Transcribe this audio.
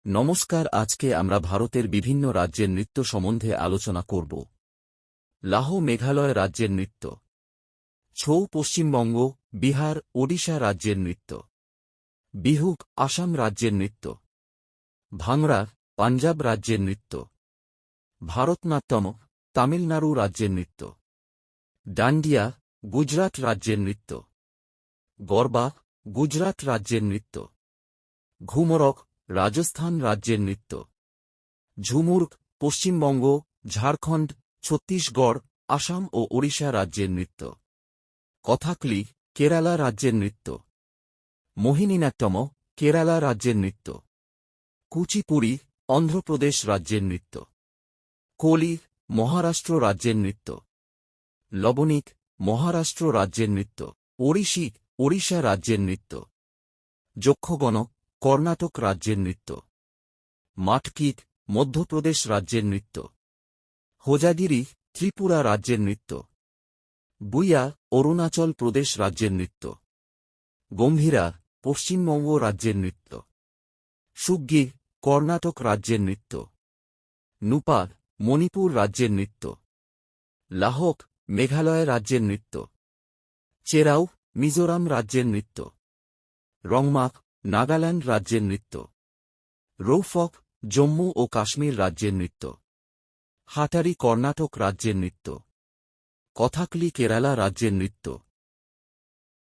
নমস্কার, আজকে আমরা ভারতের বিভিন্ন রাজ্যের নৃত্য সম্বন্ধে আলোচনা করব। লাহো মেঘালয় রাজ্যের নৃত্য। ছৌ পশ্চিমবঙ্গ, বিহার, ওডিশা রাজ্যের নৃত্য। বিহুক আসাম রাজ্যের নৃত্য। ভাংড়া পাঞ্জাব রাজ্যের নৃত্য। ভারতনাট্যম তামিলনাড়ু রাজ্যের নৃত্য। ডান্ডিয়া গুজরাট রাজ্যের নৃত্য। গরবা গুজরাট রাজ্যের নৃত্য। ঘুমরক রাজস্থান রাজ্যের নৃত্য। ঝুমুর পশ্চিমবঙ্গ, ঝাড়খণ্ড, ছত্তিশগড়, আসাম ও ওড়িশা রাজ্যের নৃত্য। কথাকলি কেরালা রাজ্যের নৃত্য। মোহিনীনাট্যম কেরালা রাজ্যের নৃত্য। কুচিপুড়ি অন্ধ্রপ্রদেশ রাজ্যের নৃত্য। কোলি মহারাষ্ট্র রাজ্যের নৃত্য। লবণিক মহারাষ্ট্র রাজ্যের নৃত্য। ওড়িশি ওড়িশা রাজ্যের নৃত্য। যক্ষগণ কর্ণাটক রাজ্যের নৃত্য। মাটকিক মধ্যপ্রদেশ রাজ্যের নৃত্য। হোজাগিরি ত্রিপুরা রাজ্যের নৃত্য। বুইয়া অরুণাচল প্রদেশ রাজ্যের নৃত্য। গম্ভীরা পশ্চিমবঙ্গ রাজ্যের নৃত্য। সুগ্গি কর্ণাটক রাজ্যের নৃত্য। নুপার মণিপুর রাজ্যের নৃত্য। লাহক মেঘালয় রাজ্যের নৃত্য। চেরাউ মিজোরাম রাজ্যের নৃত্য। রংমাক নাগাল্যান্ড রাজ্যের নৃত্য। রৌফক জম্মু ও কাশ্মীর রাজ্যের নৃত্য। হাটারি কর্ণাটক রাজ্যের নৃত্য। কথাকলি কেরালা রাজ্যের নৃত্য।